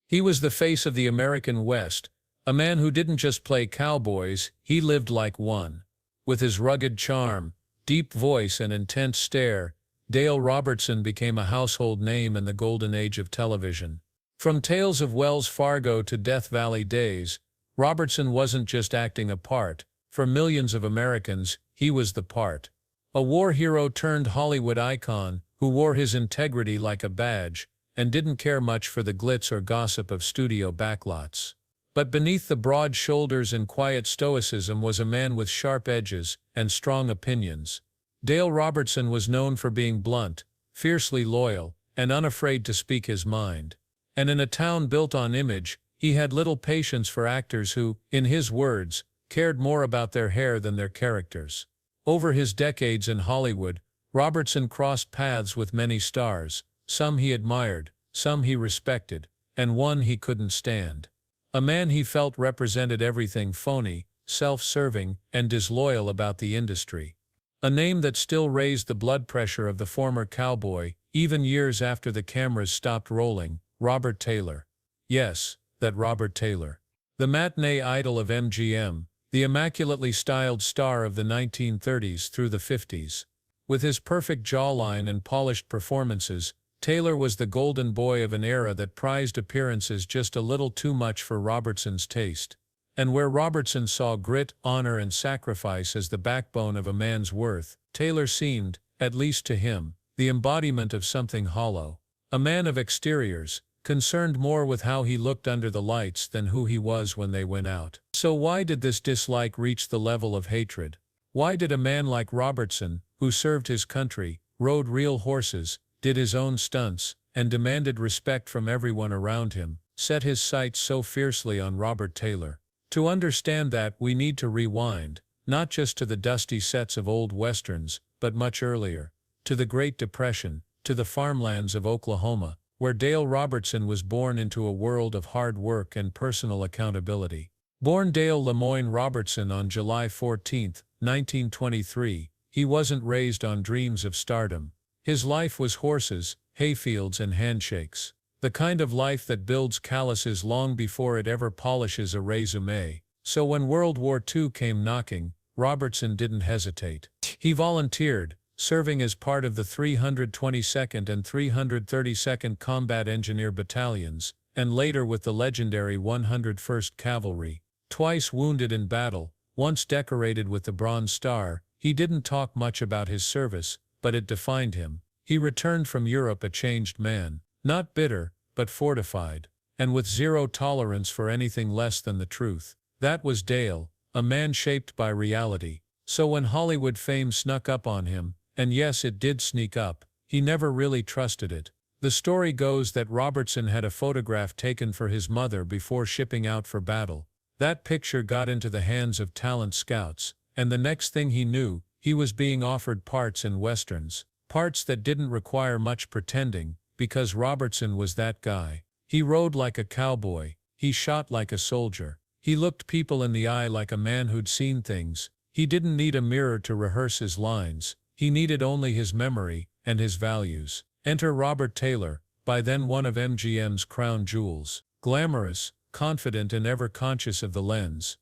He was the face of the American West, a man who didn't just play cowboys, he lived like one. With his rugged charm, deep voice and intense stare, Dale Robertson became a household name in the golden age of television. From Tales of Wells Fargo to Death Valley Days, Robertson wasn't just acting a part. For millions of Americans, he was the part. A war hero turned Hollywood icon, who wore his integrity like a badge, and didn't care much for the glitz or gossip of studio backlots. But beneath the broad shoulders and quiet stoicism was a man with sharp edges and strong opinions. Dale Robertson was known for being blunt, fiercely loyal, and unafraid to speak his mind. And in a town built on image, he had little patience for actors who, in his words, cared more about their hair than their characters. Over his decades in Hollywood, Robertson crossed paths with many stars, some he admired, some he respected, and one he couldn't stand. A man he felt represented everything phony, self-serving, and disloyal about the industry. A name that still raised the blood pressure of the former cowboy, even years after the cameras stopped rolling, Robert Taylor. Yes, that Robert Taylor. The matinee idol of MGM, the immaculately styled star of the 1930s through the 50s. With his perfect jawline and polished performances, Taylor was the golden boy of an era that prized appearances just a little too much for Robertson's taste. And where Robertson saw grit, honor, and sacrifice as the backbone of a man's worth, Taylor seemed, at least to him, the embodiment of something hollow. A man of exteriors, concerned more with how he looked under the lights than who he was when they went out. So why did this dislike reach the level of hatred? Why did a man like Robertson, who served his country, rode real horses, did his own stunts, and demanded respect from everyone around him, set his sights so fiercely on Robert Taylor? To understand that, we need to rewind, not just to the dusty sets of old westerns, but much earlier, to the Great Depression, to the farmlands of Oklahoma, where Dale Robertson was born into a world of hard work and personal accountability. Born Dale Lemoyne Robertson on July 14, 1923, he wasn't raised on dreams of stardom. His life was horses, hayfields, and handshakes. The kind of life that builds calluses long before it ever polishes a resume. So when World War II came knocking, Robertson didn't hesitate. He volunteered, serving as part of the 322nd and 332nd Combat Engineer Battalions, and later with the legendary 101st Cavalry. Twice wounded in battle, once decorated with the Bronze Star, he didn't talk much about his service, but it defined him. He returned from Europe a changed man, not bitter, but fortified, and with zero tolerance for anything less than the truth. That was Dale, a man shaped by reality. So when Hollywood fame snuck up on him, and yes, it did sneak up, he never really trusted it. The story goes that Robertson had a photograph taken for his mother before shipping out for battle. That picture got into the hands of talent scouts, and the next thing he knew, he was being offered parts in westerns. Parts that didn't require much pretending, because Robertson was that guy. He rode like a cowboy, he shot like a soldier, he looked people in the eye like a man who'd seen things. He didn't need a mirror to rehearse his lines, he needed only his memory and his values. Enter Robert Taylor, by then one of MGM's crown jewels. Glamorous, confident, and ever conscious of the lens.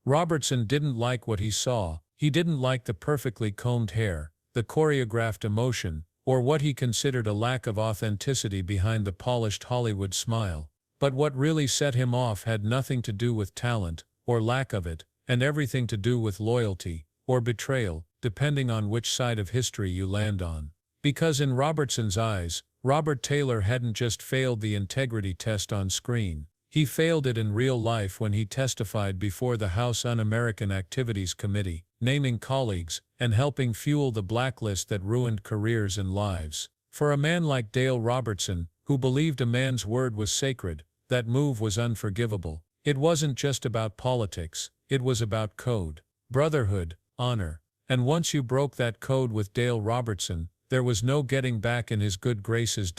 Robertson didn't like what he saw. He didn't like the perfectly combed hair, the choreographed emotion, or what he considered a lack of authenticity behind the polished Hollywood smile. But what really set him off had nothing to do with talent, or lack of it, and everything to do with loyalty, or betrayal, depending on which side of history you land on. Because in Robertson's eyes, Robert Taylor hadn't just failed the integrity test on screen. He failed it in real life when he testified before the House Un-American Activities Committee, naming colleagues, and helping fuel the blacklist that ruined careers and lives. For a man like Dale Robertson, who believed a man's word was sacred, that move was unforgivable. It wasn't just about politics, it was about code, brotherhood, honor. And once you broke that code with Dale Robertson, there was no getting back in his good graces.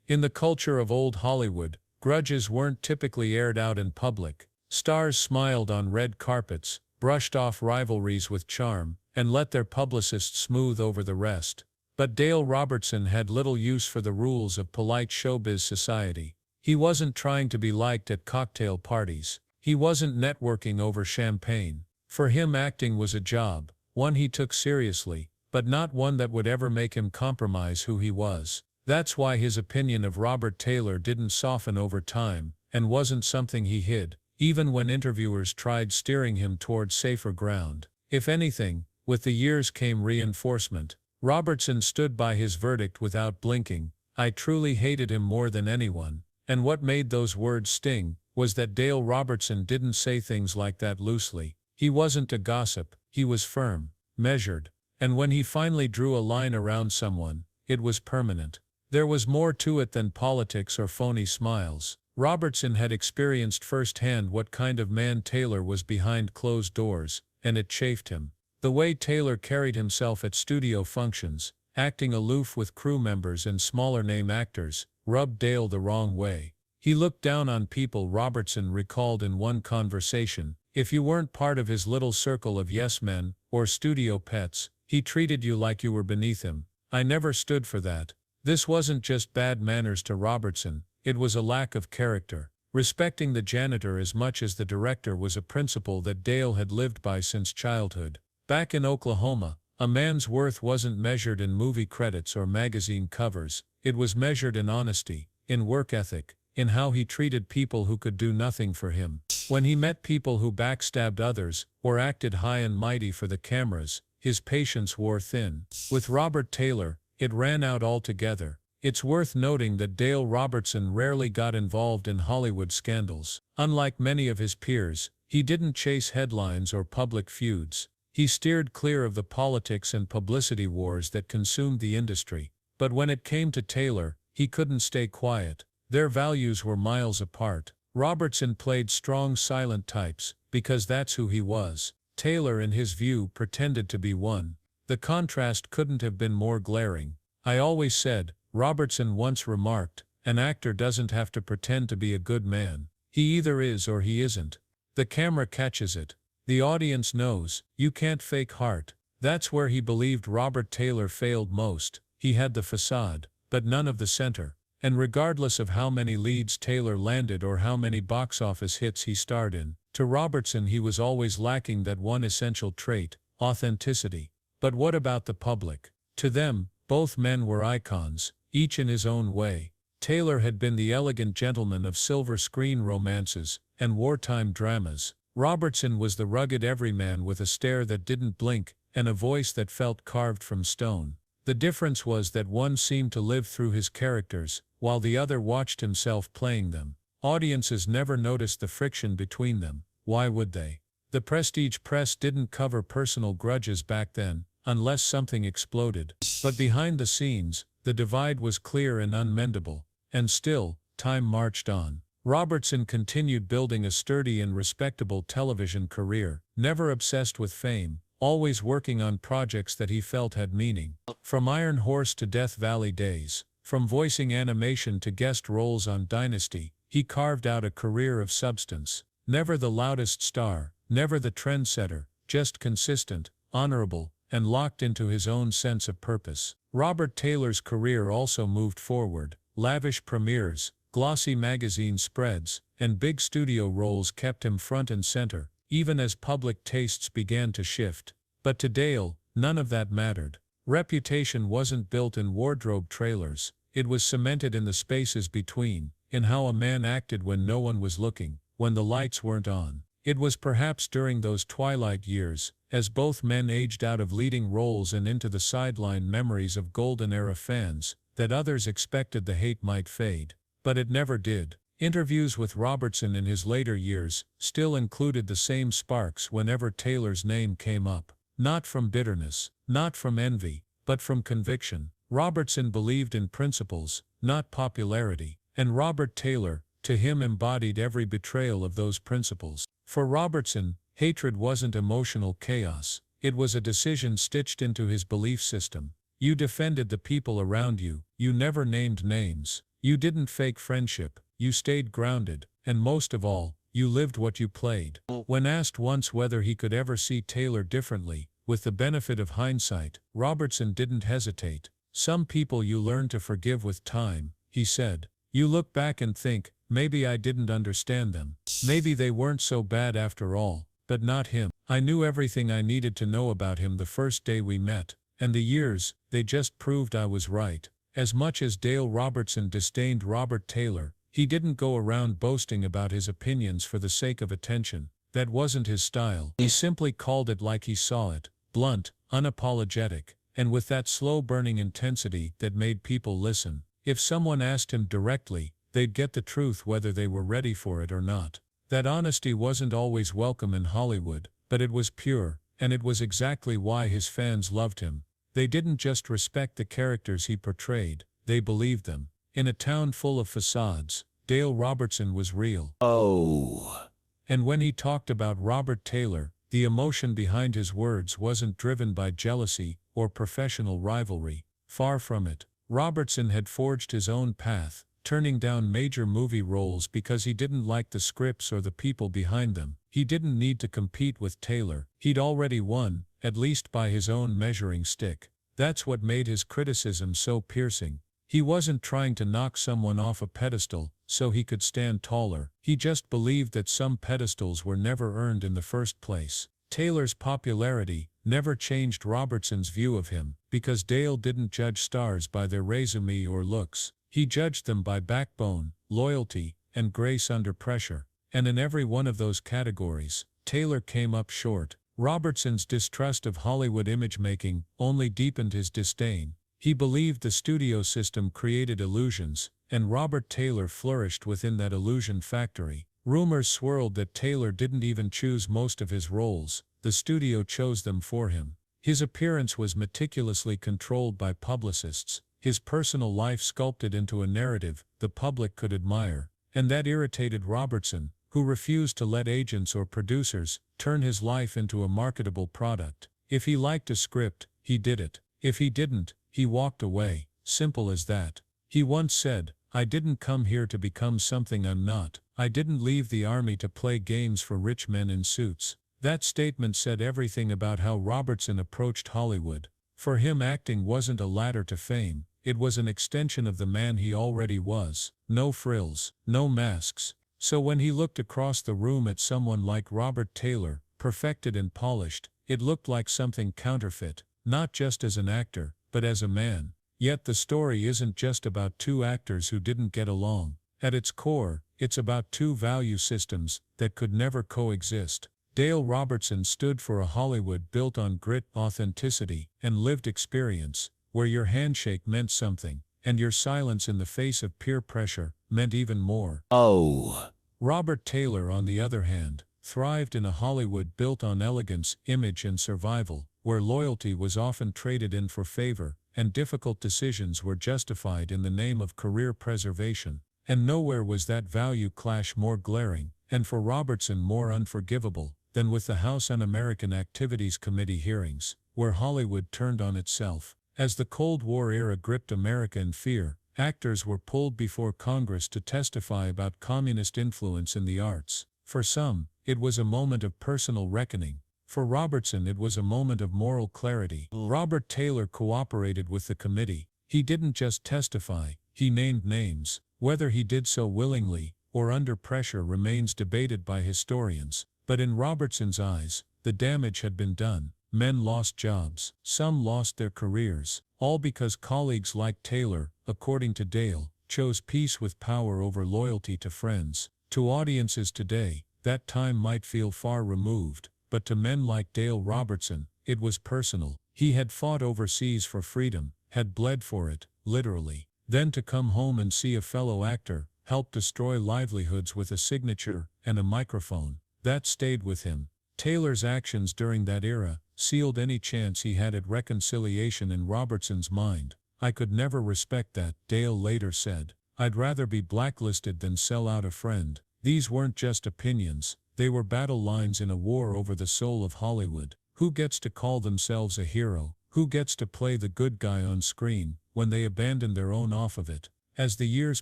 In the culture of old Hollywood, grudges weren't typically aired out in public. Stars smiled on red carpets, brushed off rivalries with charm, and let their publicists smooth over the rest. But Dale Robertson had little use for the rules of polite showbiz society. He wasn't trying to be liked at cocktail parties. He wasn't networking over champagne. For him, acting was a job, one he took seriously, but not one that would ever make him compromise who he was. That's why his opinion of Robert Taylor didn't soften over time, and wasn't something he hid, even when interviewers tried steering him toward safer ground. If anything, with the years came reinforcement. Robertson stood by his verdict without blinking. I truly hated him more than anyone. And what made those words sting was that Dale Robertson didn't say things like that loosely. He wasn't a gossip, he was firm, measured, and when he finally drew a line around someone, it was permanent. There was more to it than politics or phony smiles. Robertson had experienced firsthand what kind of man Taylor was behind closed doors, and it chafed him. The way Taylor carried himself at studio functions, acting aloof with crew members and smaller-name actors, rubbed Dale the wrong way. He looked down on people. Robertson recalled in one conversation. If you weren't part of his little circle of yes-men, or studio pets, he treated you like you were beneath him. I never stood for that. This wasn't just bad manners to Robertson, it was a lack of character. Respecting the janitor as much as the director was a principle that Dale had lived by since childhood. Back in Oklahoma, a man's worth wasn't measured in movie credits or magazine covers, it was measured in honesty, in work ethic, in how he treated people who could do nothing for him. When he met people who backstabbed others, or acted high and mighty for the cameras, his patience wore thin. With Robert Taylor, it ran out altogether. It's worth noting that Dale Robertson rarely got involved in Hollywood scandals. Unlike many of his peers, he didn't chase headlines or public feuds. He steered clear of the politics and publicity wars that consumed the industry. But when it came to Taylor, he couldn't stay quiet. Their values were miles apart. Robertson played strong silent types, because that's who he was. Taylor, in his view, pretended to be one. The contrast couldn't have been more glaring. I always said, Robertson once remarked, an actor doesn't have to pretend to be a good man. He either is or he isn't. The camera catches it. The audience knows, you can't fake heart. That's where he believed Robert Taylor failed most. He had the facade, but none of the center. And regardless of how many leads Taylor landed or how many box office hits he starred in, to Robertson he was always lacking that one essential trait, authenticity. But what about the public? To them, both men were icons, each in his own way. Taylor had been the elegant gentleman of silver screen romances and wartime dramas. Robertson was the rugged everyman with a stare that didn't blink and a voice that felt carved from stone. The difference was that one seemed to live through his characters, while the other watched himself playing them. Audiences never noticed the friction between them. Why would they? The prestige press didn't cover personal grudges back then, unless something exploded. But behind the scenes, the divide was clear and unmendable. And still, time marched on. Robertson continued building a sturdy and respectable television career, never obsessed with fame, always working on projects that he felt had meaning. From Iron Horse to Death Valley Days, from voicing animation to guest roles on Dynasty, he carved out a career of substance. Never the loudest star, never the trendsetter, just consistent, honorable, and locked into his own sense of purpose. Robert Taylor's career also moved forward. Lavish premieres, glossy magazine spreads, and big studio roles kept him front and center, even as public tastes began to shift. But to Dale, none of that mattered. Reputation wasn't built in wardrobe trailers, it was cemented in the spaces between, in how a man acted when no one was looking, when the lights weren't on. It was perhaps during those twilight years, as both men aged out of leading roles and into the sideline memories of golden-era fans, that others expected the hate might fade. But it never did. Interviews with Robertson in his later years still included the same sparks whenever Taylor's name came up. Not from bitterness, not from envy, but from conviction. Robertson believed in principles, not popularity, and Robert Taylor, to him, embodied every betrayal of those principles. For Robertson, hatred wasn't emotional chaos, it was a decision stitched into his belief system. You defended the people around you, you never named names. You didn't fake friendship, you stayed grounded, and most of all, you lived what you played. When asked once whether he could ever see Taylor differently, with the benefit of hindsight, Robertson didn't hesitate. Some people you learn to forgive with time, he said. You look back and think, maybe I didn't understand them. Maybe they weren't so bad after all, but not him. I knew everything I needed to know about him the first day we met, and the years, they just proved I was right. As much as Dale Robertson disdained Robert Taylor, he didn't go around boasting about his opinions for the sake of attention. That wasn't his style. He simply called it like he saw it, blunt, unapologetic, and with that slow-burning intensity that made people listen. If someone asked him directly, they'd get the truth whether they were ready for it or not. That honesty wasn't always welcome in Hollywood, but it was pure, and it was exactly why his fans loved him. They didn't just respect the characters he portrayed, they believed them. In a town full of facades, Dale Robertson was real. Oh. And when he talked about Robert Taylor, the emotion behind his words wasn't driven by jealousy or professional rivalry. Far from it. Robertson had forged his own path, turning down major movie roles because he didn't like the scripts or the people behind them. He didn't need to compete with Taylor. He'd already won, at least by his own measuring stick. That's what made his criticism so piercing. He wasn't trying to knock someone off a pedestal so he could stand taller. He just believed that some pedestals were never earned in the first place. Taylor's popularity never changed Robertson's view of him, because Dale didn't judge stars by their resume or looks. He judged them by backbone, loyalty, and grace under pressure. And in every one of those categories, Taylor came up short. Robertson's distrust of Hollywood image-making only deepened his disdain. He believed the studio system created illusions, and Robert Taylor flourished within that illusion factory. Rumors swirled that Taylor didn't even choose most of his roles, the studio chose them for him. His appearance was meticulously controlled by publicists, his personal life sculpted into a narrative the public could admire, and that irritated Robertson, who refused to let agents or producers turn his life into a marketable product. If he liked a script, he did it. If he didn't, he walked away. Simple as that. He once said, "I didn't come here to become something I'm not. I didn't leave the army to play games for rich men in suits." That statement said everything about how Robertson approached Hollywood. For him, acting wasn't a ladder to fame, it was an extension of the man he already was. No frills, no masks. So when he looked across the room at someone like Robert Taylor, perfected and polished, it looked like something counterfeit, not just as an actor, but as a man. Yet the story isn't just about two actors who didn't get along. At its core, it's about two value systems that could never coexist. Dale Robertson stood for a Hollywood built on grit, authenticity, and lived experience, where your handshake meant something, and your silence in the face of peer pressure meant even more. Oh. Robert Taylor, on the other hand, thrived in a Hollywood built on elegance, image, and survival, where loyalty was often traded in for favor, and difficult decisions were justified in the name of career preservation. And nowhere was that value clash more glaring, and for Robertson more unforgivable, than with the House Un-American Activities Committee hearings, where Hollywood turned on itself. As the Cold War era gripped America in fear, actors were pulled before Congress to testify about communist influence in the arts. For some, it was a moment of personal reckoning. For Robertson, it was a moment of moral clarity. Robert Taylor cooperated with the committee. He didn't just testify, he named names. Whether he did so willingly or under pressure remains debated by historians. But in Robertson's eyes, the damage had been done. Men lost jobs. Some lost their careers. All because colleagues like Taylor, according to Dale, chose peace with power over loyalty to friends. To audiences today, that time might feel far removed, but to men like Dale Robertson, it was personal. He had fought overseas for freedom, had bled for it, literally. Then to come home and see a fellow actor help destroy livelihoods with a signature and a microphone, that stayed with him. Taylor's actions during that era sealed any chance he had at reconciliation in Robertson's mind. "I could never respect that," Dale later said. "I'd rather be blacklisted than sell out a friend." These weren't just opinions, they were battle lines in a war over the soul of Hollywood. Who gets to call themselves a hero? Who gets to play the good guy on screen when they abandon their own off of it? As the years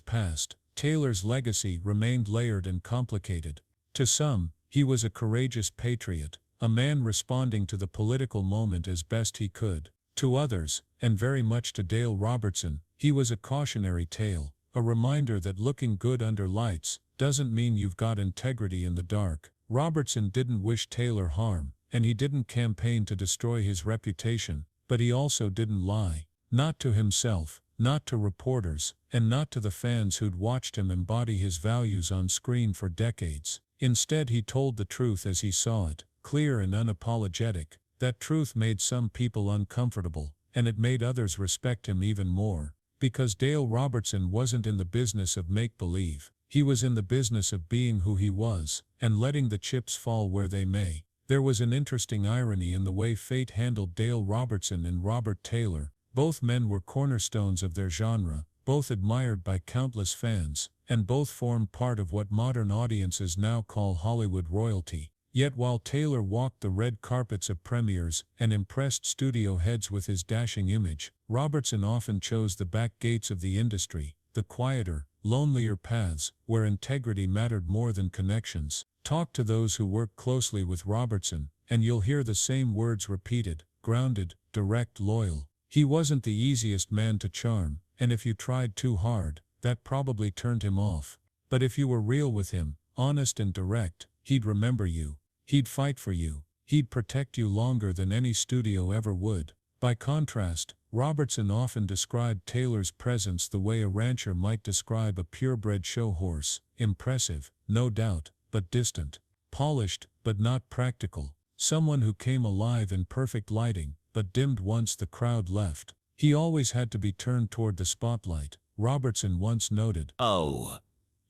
passed, Taylor's legacy remained layered and complicated. To some, he was a courageous patriot, a man responding to the political moment as best he could. To others, and very much to Dale Robertson, he was a cautionary tale, a reminder that looking good under lights doesn't mean you've got integrity in the dark. Robertson didn't wish Taylor harm, and he didn't campaign to destroy his reputation, but he also didn't lie. Not to himself, not to reporters, and not to the fans who'd watched him embody his values on screen for decades. Instead, he told the truth as he saw it, clear and unapologetic. That truth made some people uncomfortable, and it made others respect him even more. Because Dale Robertson wasn't in the business of make-believe. He was in the business of being who he was, and letting the chips fall where they may. There was an interesting irony in the way fate handled Dale Robertson and Robert Taylor. Both men were cornerstones of their genre, both admired by countless fans, and both formed part of what modern audiences now call Hollywood royalty. Yet while Taylor walked the red carpets of premieres and impressed studio heads with his dashing image, Robertson often chose the back gates of the industry, the quieter, lonelier paths, where integrity mattered more than connections. Talk to those who worked closely with Robertson, and you'll hear the same words repeated: grounded, direct, loyal. He wasn't the easiest man to charm, and if you tried too hard, that probably turned him off. But if you were real with him, honest and direct, he'd remember you. He'd fight for you. He'd protect you longer than any studio ever would. By contrast, Robertson often described Taylor's presence the way a rancher might describe a purebred show horse: impressive, no doubt, but distant; polished, but not practical; someone who came alive in perfect lighting, but dimmed once the crowd left. He always had to be turned toward the spotlight, Robertson once noted. Oh.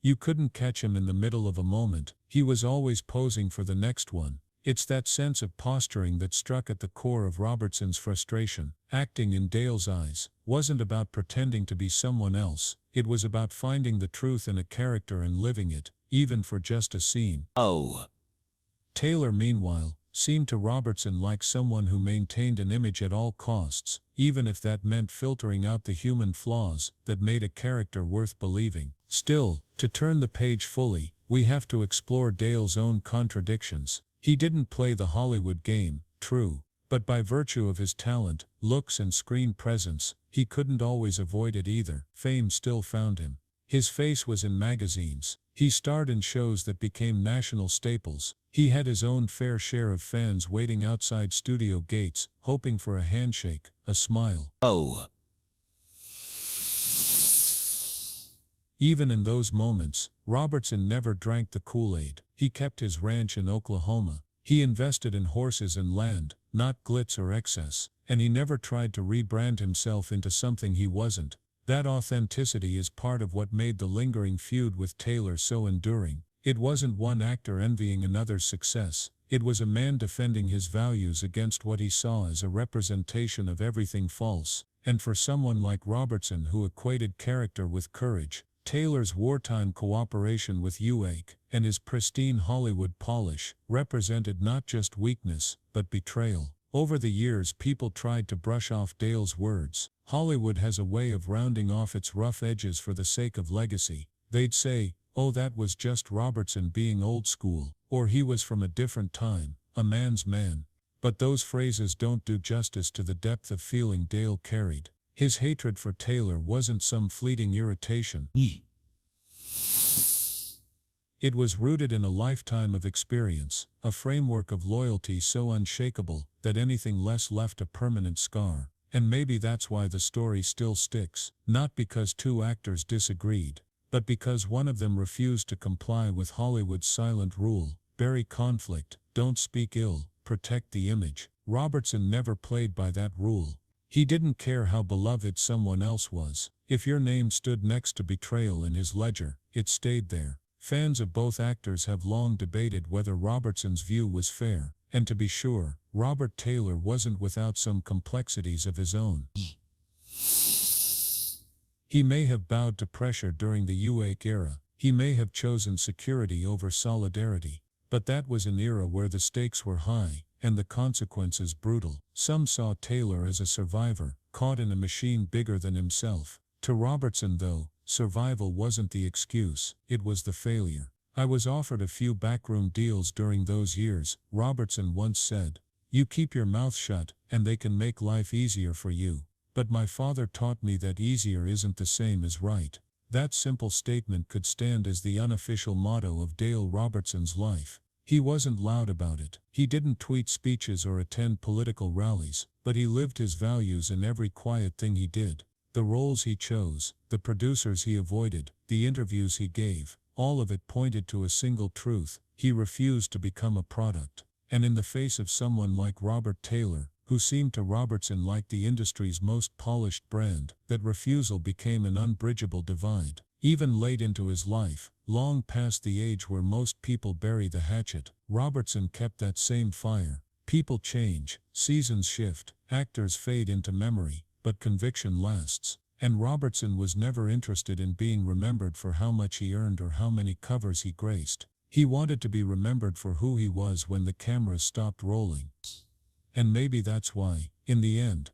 You couldn't catch him in the middle of a moment. He was always posing for the next one. It's that sense of posturing that struck at the core of Robertson's frustration. Acting, in Dale's eyes, wasn't about pretending to be someone else. It was about finding the truth in a character and living it, even for just a scene. Oh. Taylor, meanwhile, seemed to Robertson like someone who maintained an image at all costs, even if that meant filtering out the human flaws that made a character worth believing. Still, to turn the page fully, we have to explore Dale's own contradictions. He didn't play the Hollywood game, true, but by virtue of his talent, looks and screen presence, he couldn't always avoid it either. Fame still found him. His face was in magazines. He starred in shows that became national staples. He had his own fair share of fans waiting outside studio gates, hoping for a handshake, a smile. Oh. Even in those moments, Robertson never drank the Kool-Aid. He kept his ranch in Oklahoma. He invested in horses and land, not glitz or excess, and he never tried to rebrand himself into something he wasn't. That authenticity is part of what made the lingering feud with Taylor so enduring. It wasn't one actor envying another's success. It was a man defending his values against what he saw as a representation of everything false. And for someone like Robertson, who equated character with courage, Taylor's wartime cooperation with UAC and his pristine Hollywood polish represented not just weakness, but betrayal. Over the years, people tried to brush off Dale's words. Hollywood has a way of rounding off its rough edges for the sake of legacy. They'd say, "Oh, that was just Robertson being old school," or "he was from a different time, a man's man." But those phrases don't do justice to the depth of feeling Dale carried. His hatred for Taylor wasn't some fleeting irritation. It was rooted in a lifetime of experience, a framework of loyalty so unshakable that anything less left a permanent scar. And maybe that's why the story still sticks, not because two actors disagreed, but because one of them refused to comply with Hollywood's silent rule: bury conflict, don't speak ill, protect the image. Robertson never played by that rule. He didn't care how beloved someone else was. If your name stood next to betrayal in his ledger, it stayed there. Fans of both actors have long debated whether Robertson's view was fair, and to be sure, Robert Taylor wasn't without some complexities of his own. He may have bowed to pressure during the UAC era. He may have chosen security over solidarity. But that was an era where the stakes were high, and the consequences brutal. Some saw Taylor as a survivor, caught in a machine bigger than himself. To Robertson, though, survival wasn't the excuse, it was the failure. "I was offered a few backroom deals during those years," Robertson once said. "You keep your mouth shut, and they can make life easier for you. But my father taught me that easier isn't the same as right." That simple statement could stand as the unofficial motto of Dale Robertson's life. He wasn't loud about it. He didn't tweet speeches or attend political rallies, but he lived his values in every quiet thing he did. The roles he chose, the producers he avoided, the interviews he gave, all of it pointed to a single truth: he refused to become a product. And in the face of someone like Robert Taylor, who seemed to Robertson like the industry's most polished brand, that refusal became an unbridgeable divide. Even late into his life, long past the age where most people bury the hatchet, Robertson kept that same fire. People change, seasons shift, actors fade into memory, but conviction lasts. And Robertson was never interested in being remembered for how much he earned or how many covers he graced. He wanted to be remembered for who he was when the cameras stopped rolling. And maybe that's why, in the end,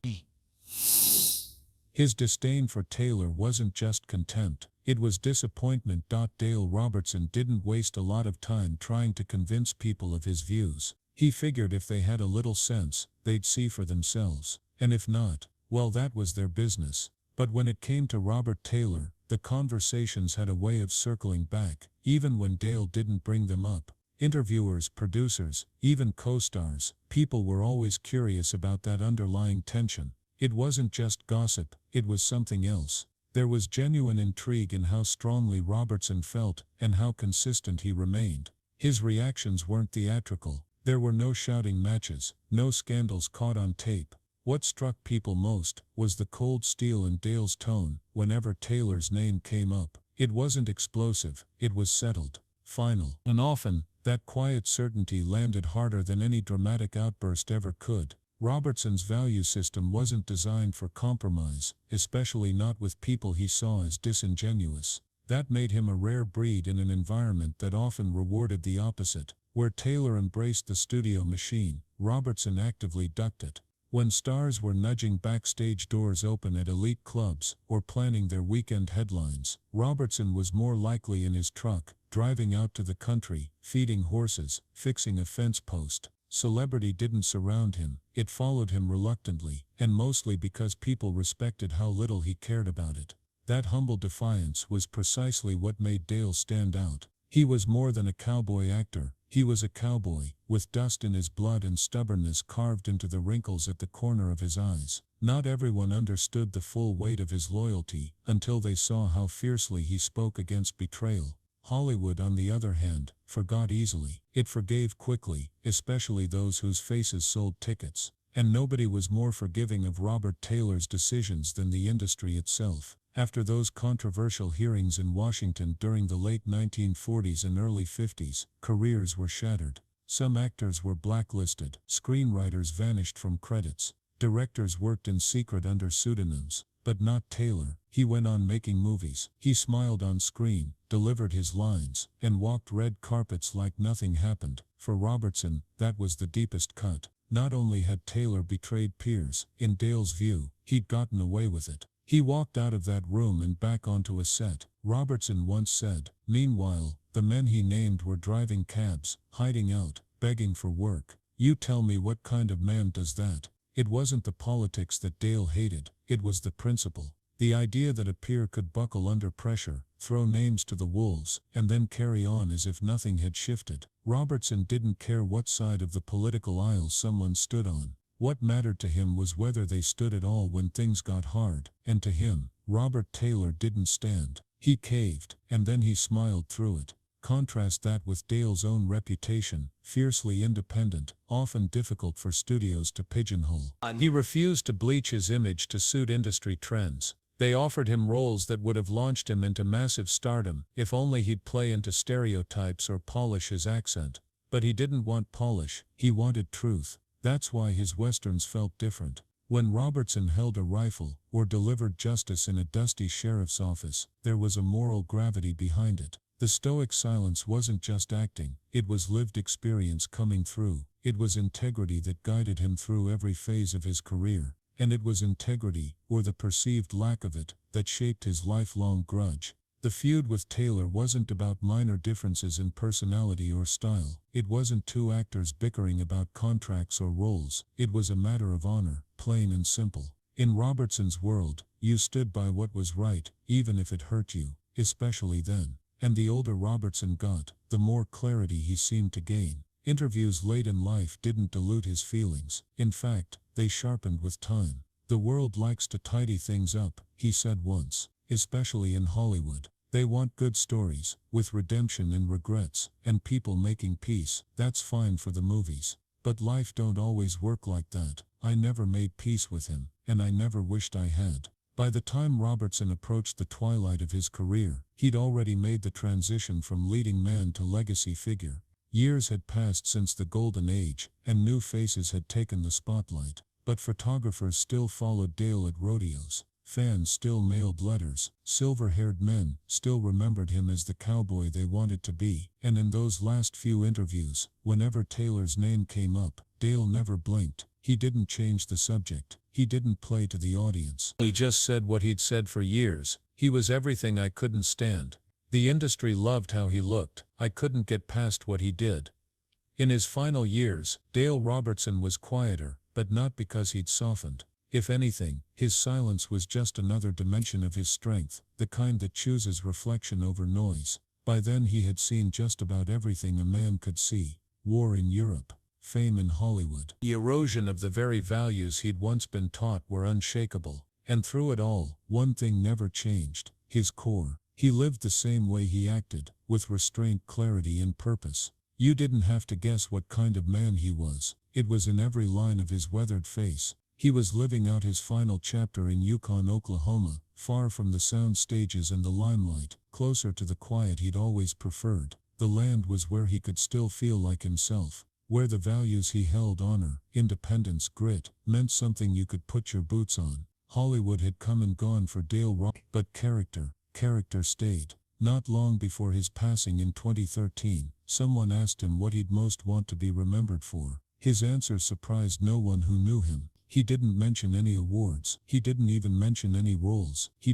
his disdain for Taylor wasn't just contempt, it was disappointment. Dale Robertson didn't waste a lot of time trying to convince people of his views. He figured if they had a little sense, they'd see for themselves. And if not, well, that was their business. But when it came to Robert Taylor, the conversations had a way of circling back, even when Dale didn't bring them up. Interviewers, producers, even co-stars, people were always curious about that underlying tension. It wasn't just gossip, it was something else. There was genuine intrigue in how strongly Robertson felt and how consistent he remained. His reactions weren't theatrical. There were no shouting matches, no scandals caught on tape. What struck people most was the cold steel in Dale's tone whenever Taylor's name came up. It wasn't explosive, it was settled, final. And often, that quiet certainty landed harder than any dramatic outburst ever could. Robertson's value system wasn't designed for compromise, especially not with people he saw as disingenuous. That made him a rare breed in an environment that often rewarded the opposite. Where Taylor embraced the studio machine, Robertson actively ducked it. When stars were nudging backstage doors open at elite clubs or planning their weekend headlines, Robertson was more likely in his truck, driving out to the country, feeding horses, fixing a fence post. Celebrity didn't surround him, it followed him reluctantly, and mostly because people respected how little he cared about it. That humble defiance was precisely what made Dale stand out. He was more than a cowboy actor. He was a cowboy, with dust in his blood and stubbornness carved into the wrinkles at the corner of his eyes. Not everyone understood the full weight of his loyalty until they saw how fiercely he spoke against betrayal. Hollywood, on the other hand, forgot easily. It forgave quickly, especially those whose faces sold tickets. And nobody was more forgiving of Robert Taylor's decisions than the industry itself. After those controversial hearings in Washington during the late 1940s and early 50s, careers were shattered. Some actors were blacklisted, screenwriters vanished from credits, directors worked in secret under pseudonyms. But not Taylor. He went on making movies. He smiled on screen, delivered his lines, and walked red carpets like nothing happened. For Robertson, that was the deepest cut. Not only had Taylor betrayed peers, in Dale's view, he'd gotten away with it. He walked out of that room and back onto a set. Robertson once said. Meanwhile, the men he named were driving cabs, hiding out, begging for work. You tell me what kind of man does that? It wasn't the politics that Dale hated, it was the principle. The idea that a peer could buckle under pressure, throw names to the wolves, and then carry on as if nothing had shifted. Robertson didn't care what side of the political aisle someone stood on. What mattered to him was whether they stood at all when things got hard, and to him, Robert Taylor didn't stand. He caved, and then he smiled through it. Contrast that with Dale's own reputation, fiercely independent, often difficult for studios to pigeonhole. He refused to bleach his image to suit industry trends. They offered him roles that would have launched him into massive stardom if only he'd play into stereotypes or polish his accent. But he didn't want polish, he wanted truth. That's why his westerns felt different. When Robertson held a rifle or delivered justice in a dusty sheriff's office, there was a moral gravity behind it. The stoic silence wasn't just acting, it was lived experience coming through. It was integrity that guided him through every phase of his career. And it was integrity, or the perceived lack of it, that shaped his lifelong grudge. The feud with Taylor wasn't about minor differences in personality or style. It wasn't two actors bickering about contracts or roles. It was a matter of honor, plain and simple. In Robertson's world, you stood by what was right, even if it hurt you. especially then. And the older Robertson got, the more clarity he seemed to gain. Interviews late in life didn't dilute his feelings. In fact, they sharpened with time. "The world likes to tidy things up," he said once, "especially in Hollywood. They want good stories, with redemption and regrets, and people making peace. That's fine for the movies. But life don't always work like that. I never made peace with him, and I never wished I had." By the time Robertson approached the twilight of his career, he'd already made the transition from leading man to legacy figure. Years had passed since the golden age, and new faces had taken the spotlight. But photographers still followed Dale at rodeos. Fans still mailed letters. Silver-haired men still remembered him as the cowboy they wanted to be. And in those last few interviews, whenever Taylor's name came up, Dale never blinked. He didn't change the subject. He didn't play to the audience. He just said what he'd said for years. "He was everything I couldn't stand. The industry loved how he looked. I couldn't get past what he did." In his final years, Dale Robertson was quieter, but not because he'd softened. If anything, his silence was just another dimension of his strength, the kind that chooses reflection over noise. By then he had seen just about everything a man could see. War in Europe. Fame in Hollywood. The erosion of the very values he'd once been taught were unshakable. And through it all, one thing never changed: his core. He lived the same way he acted, with restraint, clarity, and purpose. You didn't have to guess what kind of man he was. It was in every line of his weathered face. He was living out his final chapter in Yukon, Oklahoma, far from the sound stages and the limelight, closer to the quiet he'd always preferred. The land was where he could still feel like himself, where the values he held, honor, independence, grit, meant something you could put your boots on. Hollywood had come and gone for Dale Robertson, but character stayed. Not long before his passing in 2013, someone asked him what he'd most want to be remembered for. His answer surprised no one who knew him. He didn't mention any awards. He didn't even mention any roles. He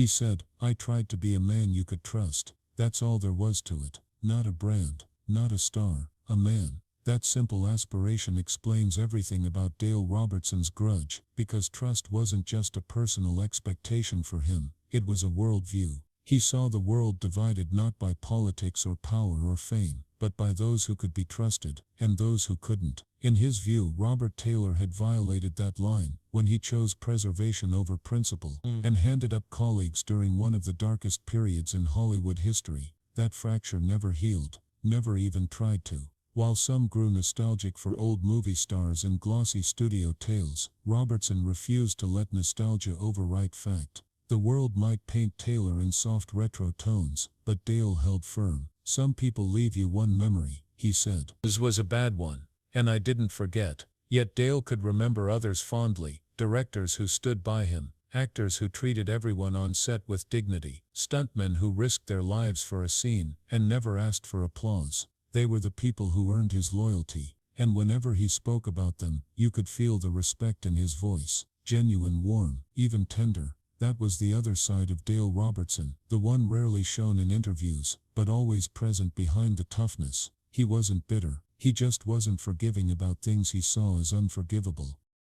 said, "I tried to be a man you could trust." That's all there was to it. Not a brand, not a star, a man. That simple aspiration explains everything about Dale Robertson's grudge, because trust wasn't just a personal expectation for him, it was a worldview. He saw the world divided not by politics or power or fame, but by those who could be trusted, and those who couldn't. In his view, Robert Taylor had violated that line when he chose preservation over principle, and handed up colleagues during one of the darkest periods in Hollywood history. That fracture never healed, never even tried to. While some grew nostalgic for old movie stars and glossy studio tales, Robertson refused to let nostalgia overwrite fact. The world might paint Taylor in soft retro tones, but Dale held firm. "Some people leave you one memory," he said. "This was a bad one, and I didn't forget." Yet Dale could remember others fondly: directors who stood by him, actors who treated everyone on set with dignity, stuntmen who risked their lives for a scene and never asked for applause. They were the people who earned his loyalty, and whenever he spoke about them, you could feel the respect in his voice. Genuine, warm, even tender. That was the other side of Dale Robertson, the one rarely shown in interviews, but always present behind the toughness. He wasn't bitter. He just wasn't forgiving about things he saw as unforgivable.